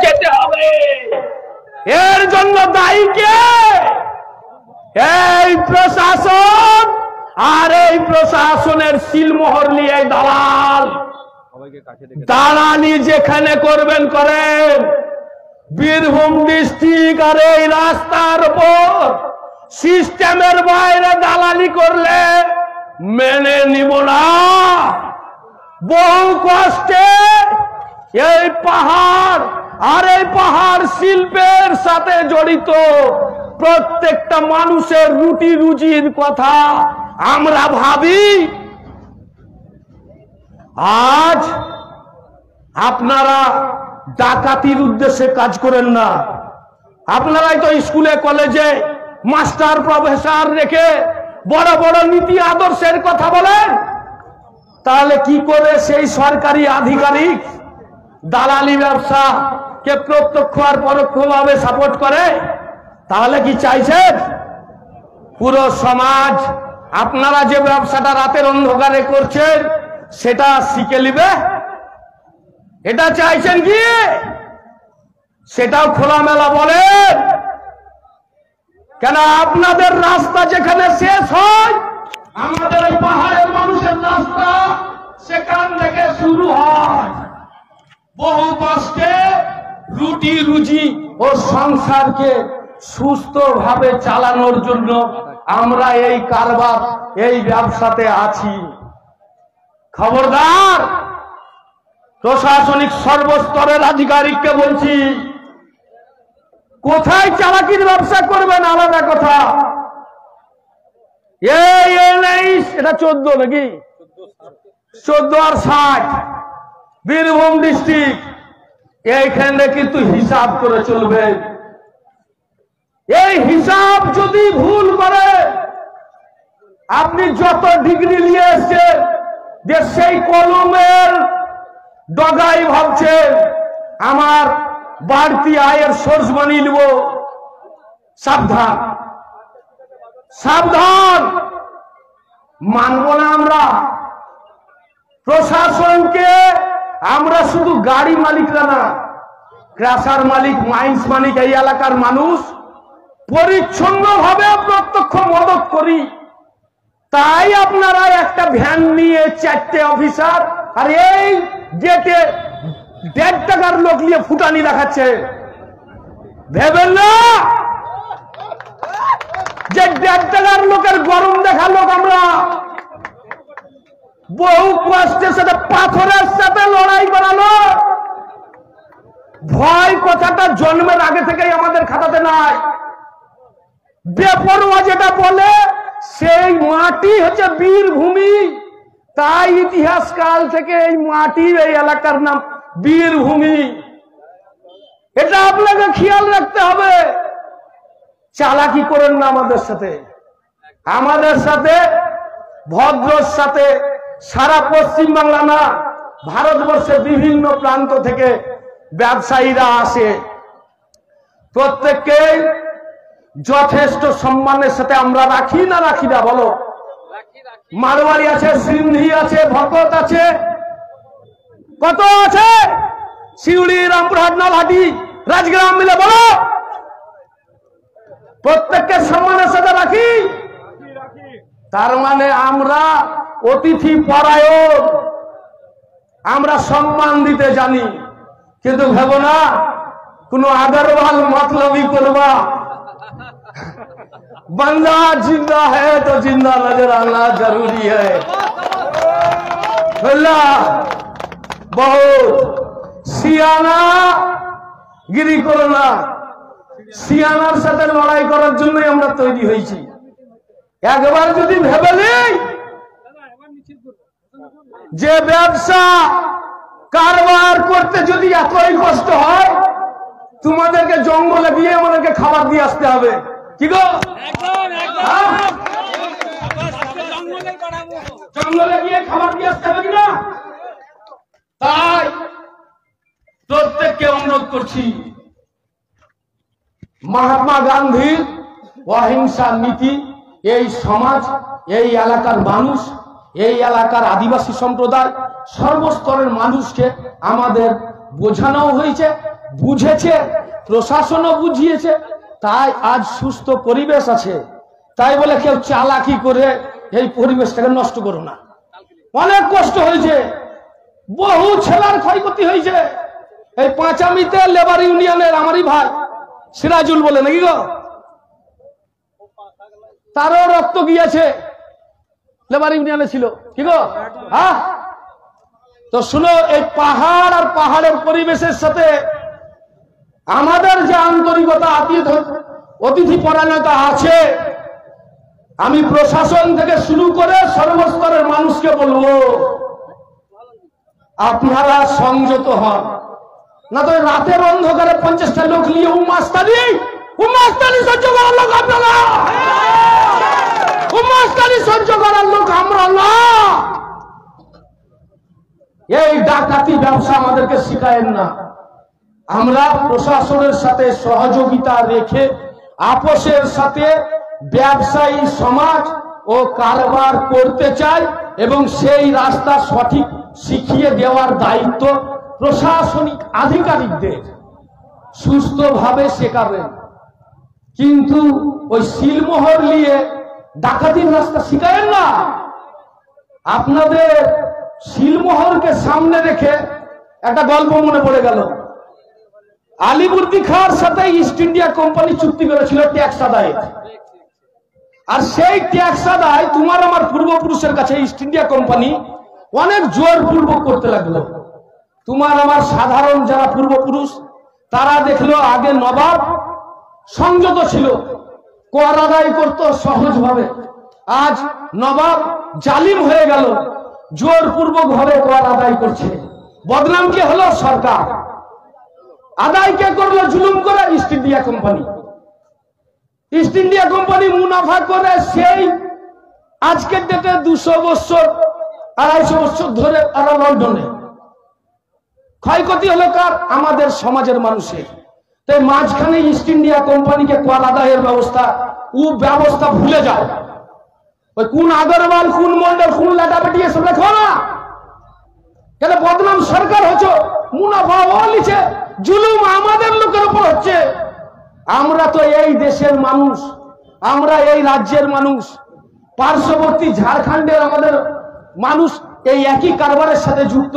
যেতে হবে। এর জন্য দায়ী কে? এই প্রশাসন, আর এই প্রশাসনের সিলমোহর নিয়ে দালাল। দালালি যেখানে করবেন করেন। বীরভূম ডিস্ট্রিক্ট আর এই রাস্তার উপর সিস্টেমের বাইরে দালালি করলে মেনে নিব না। বহু কষ্টে এই পাহাড় আর এই পাহাড় শিল্পের সাথে জড়িত প্রত্যেকটা মানুষের রুটি রুজির কথা আমরা ভাবি। আজ আপনারা ডাকাতির উদ্দেশ্যে কাজ করেন না। আপনারাই তো স্কুলে কলেজে মাস্টার প্রফেসর রেখে বড় বড় নীতি আদর্শের কথা বলেন। তাহলে কি করে সেই সরকারি আধিকারিক দালালি ব্যবসা কে প্রত্যক্ষ আর পরোক্ষভাবে সাপোর্ট করে? তাহলে কি চাইছেন পুরো সমাজ আপনারা যে ব্যবসাটা রাতের অন্ধকারে করছেন সেটা শিখে নিবে? এটা চাইছেন কি? সেটাও খোলামেলা বলেন। কেন আপনাদের রাস্তা যেখানে শেষ হয়, আমাদের এই পাহাড়ের মানুষের রাস্তা সেখান থেকে শুরু হয়। বহু কষ্টে রুটি রুজি ও সংসারকে সুস্থভাবে চালানোর জন্য আমরা এই কারবার, এই ব্যবসাতে আছি। খবরদার, প্রশাসনিক সর্বস্তরের আধিকারিককে বলছি, কোথায় চালাকির ব্যবসা করবেন আলাদা কথা। এই 19 এটা 14 নাকি 14 আর 60 বীরভূম ডিস্ট্রিক্ট, এইখানে কিন্তু হিসাব করে চলবে। এই হিসাব যদি ভুল করে, আপনি যত ডিগ্রি নিয়ে এসছেন যে সেই কলমের ডগাই ভাবছেন আমার বাড়তি আয়ের সোর্স বানিয়ে নেব, সাবধান সাবধান। মানব না আমরা প্রশাসনকে। আমরা শুধু গাড়ি মালিকরা না, ক্রাশার মালিক, মাইন্স মালিক, এই এলাকার মানুষ পরিচ্ছন্নভাবে প্রত্যক্ষ মদত করি। তাই আপনারা একটা ভ্যান নিয়ে 4টে অফিসার আর এই গেটে 1.5 টাকার লোক নিয়ে ফুটানি দেখাচ্ছে। ভেবেন না যে 1.5 টাকার লোকের গরম দেখা লোক আমরা। বহু কষ্টের সাথে পাথরের সাথে লড়াই করালো। ভয় কথাটা জন্মের আগে থেকেই আমাদের খাতাতে নাই। বেপরোয়া যেটা বলে সেই মাটি হচ্ছে বীরভূমি। তাই ইতিহাস কাল থেকে এই মাটি, এই এলাকার নাম বীরভূমি। এটা আপনাকে খেয়াল রাখতে হবে। চালাকি করেন না আমাদের সাথে। আমাদের সাথে ভদ্রর সাথে সারা পশ্চিম বাংলা না, ভারতবর্ষের বিভিন্ন প্রান্ত থেকে ব্যবসায়ীরা আসে। প্রত্যেককে যথেষ্ট সম্মানের সাথে আমরা রাখি না রাখি না বলো? মারওয়ারি আছে, সিন্ধি আছে, ভকত আছে, কত আছে, শিউড়ি, রামপুরহাট, নলহাটি, রাজগ্রাম মিলে বলো। প্রত্যেককে সম্মানের সাথে রাখি। তার মানে আমরা অতিথি পরায়ণ, আমরা সম্মান দিতে জানি। কিন্তু ভেবো না কোন আগরওয়াল मतलबी করবা। बंदा जिंदा है तो जिंदा नजर आना जरूरी है। बहुत सियाना गिरी करो ना। सियानार साथे लड़ाई करार जन्यई आमरा तैरी हयेछि। एकबार যদি ভেবে নেই যে ব্যবসা কারবার করতে যদি এতই কষ্ট হয়, তোমাদেরকে জঙ্গলে গিয়ে আমাদেরকে খাবার দিয়ে আসতে হবে। কি গো? জঙ্গলে গিয়ে খাবার দিয়ে আসতে হবে কিনা? তাই প্রত্যেককে অনুরোধ করছি, মহাত্মা গান্ধীর অহিংসা নীতি এই সমাজ, এই এলাকার মানুষ, এই এলাকার আদিবাসী সম্প্রদায়, সর্বস্তরের মানুষকে আমাদের বোঝানো হয়েছে, বুঝেছে, প্রশাসনও বুঝিয়েছে, তাই আজ সুস্থ পরিবেশ আছে। তাই বলে কেউ চালাকি করে এই পরিবেশটাকে নষ্ট করো না। অনেক কষ্ট হয়েছে, বহু ছেলের ক্ষয়ক্ষতি হয়েছে। এই পাঁচামিতে লেবার ইউনিয়নের আমারই ভাই সিরাজুল বলে নাকি গো, তারও রক্ত গিয়েছে, লেবার ইউনিয়নে ছিল কি গো। হ্যাঁ, তো শুনো, এই পাহাড় আর পাহাড়ের পরিবেশের সাথে আমাদের যে আন্তরিকতা, অতিথি পরায়ণতা আছে, আমি প্রশাসন থেকে শুরু করে সর্বস্তরের মানুষকে বলবো, আপনারা সংযত হন, না তো রাতের অন্ধকারে 50টা লোক নিয়ে উমাস্তানি সহ্য করার লোক আপনারা, উমাস্তানি সহ্য করার লোক আমরা না। এই ডাকাতি ব্যবসা আমাদেরকে শিখায়েন না। আমরা প্রশাসনের সাথে সহযোগিতা রেখে আপোষের সাথে ব্যবসায়ী সমাজ ও কারবার করতে চাই, এবং সেই রাস্তা সঠিক শিখিয়ে দেওয়ার দায়িত্ব প্রশাসনিক আধিকারিকদের। সুস্থভাবে শেখাবেন, কিন্তু ওই সিলমোহর নিয়ে ডাকাতির রাস্তা শিখায়েন না। আপনাদের সিলমোহরকে সামনে রেখে একটা গল্প মনে পড়ে গেল। আলিবর্দী খাঁর সাথে ইস্ট ইন্ডিয়া কোম্পানি চুক্তি করেছিল ট্যাক্স আদায়ের, আর সেই ট্যাক্স আদায় তোমার আমার পূর্বপুরুষের কাছে ইস্ট ইন্ডিয়া কোম্পানি অনেক জোরপূর্বক করতে লাগলো। তোমার আমার সাধারণ যারা পূর্বপুরুষ, তারা দেখলো আগে নবাব সংযত ছিল, কর আদায় করত সহজভাবে। আজ নবাব জালিম হয়ে গেল, জোরপূর্বক ভাবে কর আদায় করছে। বদনাম কে হলো? সরকার। আদায় কে করলো? জুলুম করে east India company. East India company মুনাফা করে সেই আজকের ডেটে 200 বছর 250 বছর ধরে তারা লন্ডনে। ক্ষয়ক্ষতি হলো কার? আমাদের সমাজের মানুষের। তাই মাঝখানে ইস্ট ইন্ডিয়া কোম্পানিকে কর আদায়ের ব্যবস্থা ভুলে যাও। ওই কোন আগরওয়াল, কোন মন্ডল, কোন লাটাবেটি এসব লেখো না, কেন বদনাম সরকার হচ্ছে, মুনাফা ও লিছে, জুলুম আমাদের লোকের উপর হচ্ছে। আমরা তো এই দেশের মানুষ, আমরা এই রাজ্যের মানুষ, পার্শ্ববর্তী ঝাড়খণ্ডের আমাদের মানুষ এই একই কারবারের সাথে যুক্ত,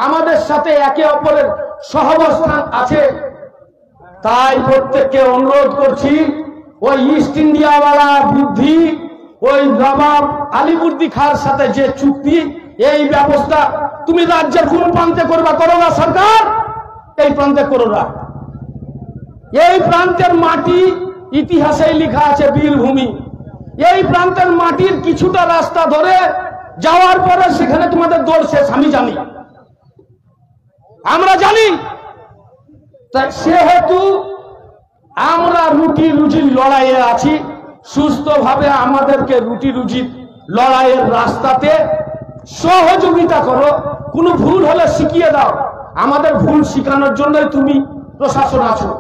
আমাদের সাথে একে অপরের সহাবস্থান আছে। তাই প্রত্যেককে অনুরোধ করছি, ওই ইস্ট ইন্ডিয়াওয়ালা বুদ্ধি, ওই নবাব আলিবর্দী খাঁর সাথে যে চুক্তি, এই ব্যবস্থা তুমি রাজ্যের কোন প্রান্তে করবা, করো না সরকার, এই প্রান্তে করো না। এই প্রান্তের মাটি ইতিহাসে লেখা আছে বীরভূমি। এই প্রান্তের মাটির কিছুটা রাস্তা ধরে যাওয়ার পরে সেখানে তোমাদের দৌড় শেষ, আমি জানি, আমরা জানি। তাই সেহেতু আমরা রুটি রুজির লড়াইয়ে আছি। সুস্থভাবে আমাদেরকে রুটি রুজির লড়াইয়ের রাস্তাতে সহযোগিতা করো। কোনো ভুল হলে শিখিয়ে দাও। আমাদের ভুল শিখানোর জন্যই তুমি প্রশাসন আছো।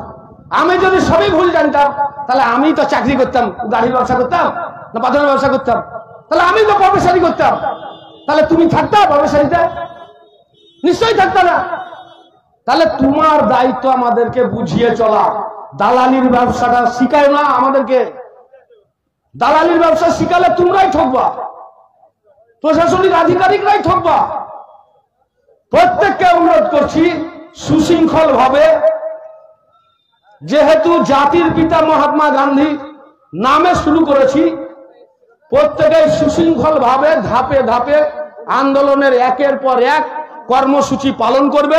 আমি যদি সবই ভুল জানতাম, তাহলে আমি তো চাকরি করতাম, গাড়ির ব্যবসা করতাম না পাথরের ব্যবসা করতাম, তাহলে আমি তো প্রফেসারি করতাম। তাহলে তুমি থাকতা প্রফেসারিতে? নিশ্চয়ই থাকতা না। তাহলে তোমার দায়িত্ব আমাদেরকে বুঝিয়ে চলা। দালালির ব্যবসাটা শিখায় না আমাদেরকে। দালালির ব্যবসা শিখালে তোমরাই ঠকবা, প্রশাসনিক আধিকারিকরাই ঠকবা। প্রত্যেককে অনুরোধ করছি, সুশৃঙ্খল ভাবে, যেহেতু জাতির পিতা মহাত্মা গান্ধী নামে শুরু করেছি, প্রত্যেকেই সুশৃঙ্খল ভাবে ধাপে ধাপে আন্দোলনের একের পর এক কর্মসূচি পালন করবে।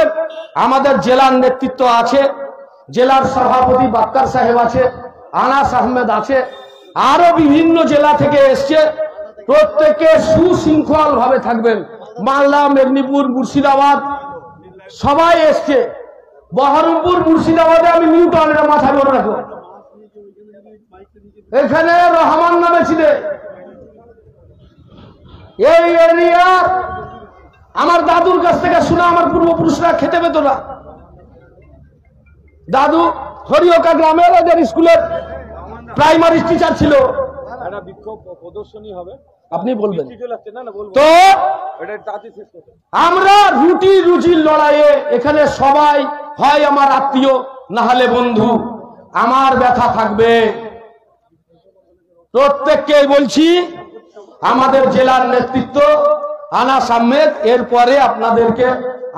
আমাদের জেলার নেতৃত্ব আছে, জেলার সভাপতি বাক্কার সাহেব আছে, আনাস আহমেদ আছে, আরো বিভিন্ন জেলা থেকে এসছে। প্রত্যেকে সুশৃঙ্খল ভাবে থাকবেন। মালদা, মেদিনীপুর, মুর্শিদাবাদ সবাই এসছে। বহরমপুর, মুর্শিদাবাদে আমি নিউটন, এটা মাথায় মনে রাখো। এখানে রহমান নামে ছিল। এই এরিয়া আমার দাদুর কাছ থেকে শোনা, আমার পূর্বপুরুষরা খেতে পেত না। দাদু হরিওকা গ্রামের ওদের স্কুলের প্রাইমারি টিচার ছিল। একটা বিক্ষোভ প্রদর্শনী হবে, আপনি বলবেন তো আমরা রুটি রুজির লড়াইয়ে এখানে সবাই হয় আমার আত্মীয় না হলে বন্ধু। আমার ব্যথা থাকবে প্রত্যেককে বলছি, আমাদের জেলার নেতৃত্ব আনাস আহমেদ এরপরে আপনাদেরকে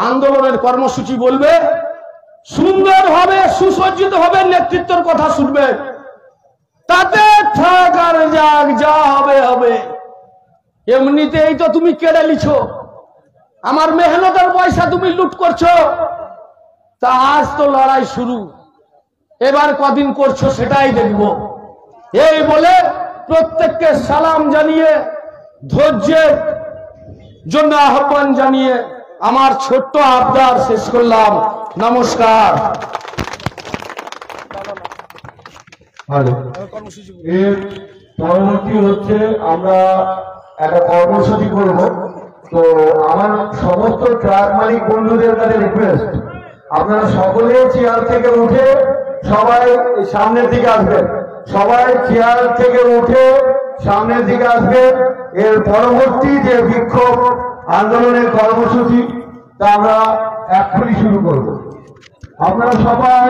আন্দোলনের কর্মসূচি বলবে, সুন্দরভাবে সুসজ্জিত হবে নেতৃত্বের কথা শুনবে, তাতে থাক আর যাক, যা হবে হবে। এমনিতেই তো তুমি কেড়ে লিছ, আমার মেহনতের পয়সা তুমি লুট করছো, তা আজ তো লড়াই শুরু, এবার কদিন করছো সেটাই দেখব। এই বলে প্রত্যেককে সালাম জানিয়ে, ধৈর্যের জন্য আহ্বান জানিয়ে আমার ছোট্ট আবদার শেষ করলাম। নমস্কার। এর পরবর্তী হচ্ছে আমরা একটা কর্মসূচি করব। তো আমার সমস্ত ট্রাক মালিক বন্ধুদের কাছে রিকোয়েস্ট, আপনারা সকলে চেয়ার থেকে উঠে সবাই সামনের দিকে আসবেন, সবাই চেয়ার থেকে উঠে সামনের দিকে আসবেন। এর পরবর্তী যে বিক্ষোভ আন্দোলনের কর্মসূচি তা আমরা এক্ষুনি শুরু করব। আপনারা সবাই